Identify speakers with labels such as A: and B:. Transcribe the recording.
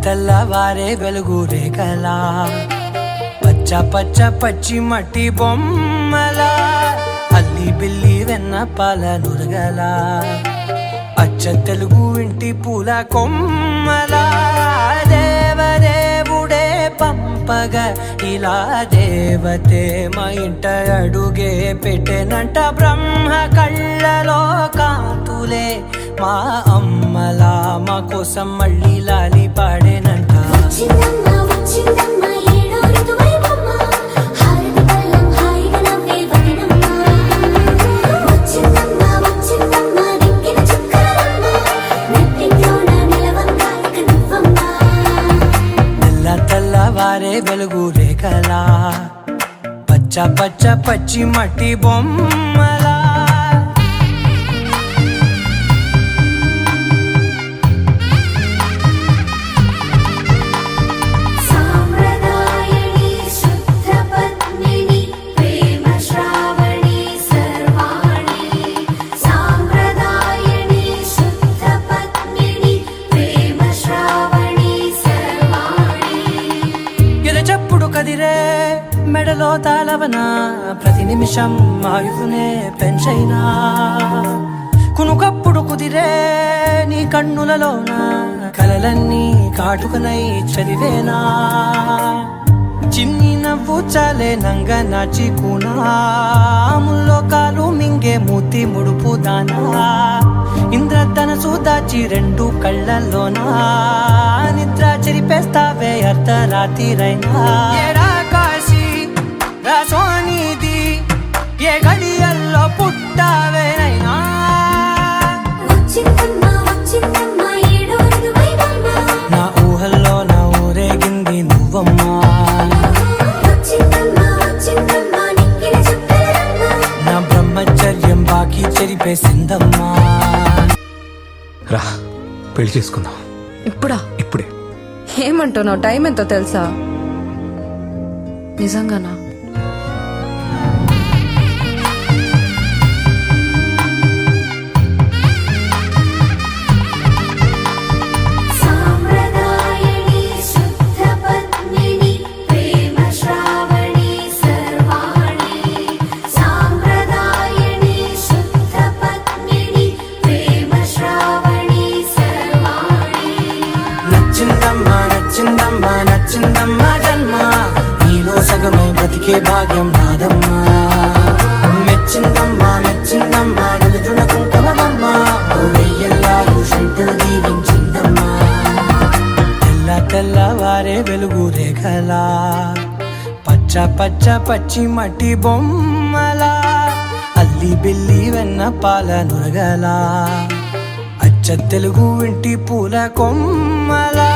A: తెల్లవారే వెలుగు రేఖలా పచ్చ పచ్చ పచ్చి మట్టి బొమ్మలా అల్లి బిల్లి వెన్న పాల నురగలా అచ్చ తెలుగు ఇంటి పూల కొమ్మలా దేవదేవుడే పంపగ ఇలా దేవతే మా ఇంట అడుగే పెట్టెనంట బ్రహ్మ కళ్ళలో కాంతులే మా అమ్మలా మా కోసం మళ్ళీ లాలి పాడేనంట తెల్లవారే వెలుగు రేఖలా పచ్చ పచ్చ పచ్చి మట్టి బొమ్మలా చెప్పుడు కదిరే మెడలో తాళవన ప్రతి నిమిషం ఆయుధునే పెంచైనా కునుకప్పుడు కుదిరే నీ కన్నులలోన కలలన్నీ కాటుకనై చదివేనా చిన్ని నవ్వు చాలే నంగ నాచి కూనాముల్లో కాలు మింగే మూతి ముడుపు దానా ఇంద్రధనసు దాచి రెండు కళ్ళల్లోనా నిద్ర చెరిపేస్తావే అర్ధరాత్రిరైనా ఏడా కాశీ రాసోనిది ఏ గడియల్లో పుట్టావేనైనా నా ఊహల్లో నా ఊరేగింది నువ్వమ్మా నా బ్రహ్మచర్యం బాకీ చెరిపేసిందమ్మా
B: రా పెళ్లి చేసుకుందాం.
C: ఇప్పుడా?
B: ఇప్పుడే.
C: ఏమంటున్నావు? టైం ఎంతో తెలుసా? నిజంగానా?
A: నచ్చిందమ్మా జన్మ నీలో సగమే బతికే భాగ్యం నాదమ్మా మెచ్చిందమ్మా నిలుచున కుంకుమమ్మా వెయ్యల్లాలు శంకరు దీవించిందమ్మా తెల్లవారే వెలుగు రేఖలా పచ్చ పచ్చ పచ్చి మట్టి బొమ్మలా అల్లి బిల్లి వెన్న పాల నురగలా అచ్చ తెలుగు ఇంటి పూల కొమ్మలా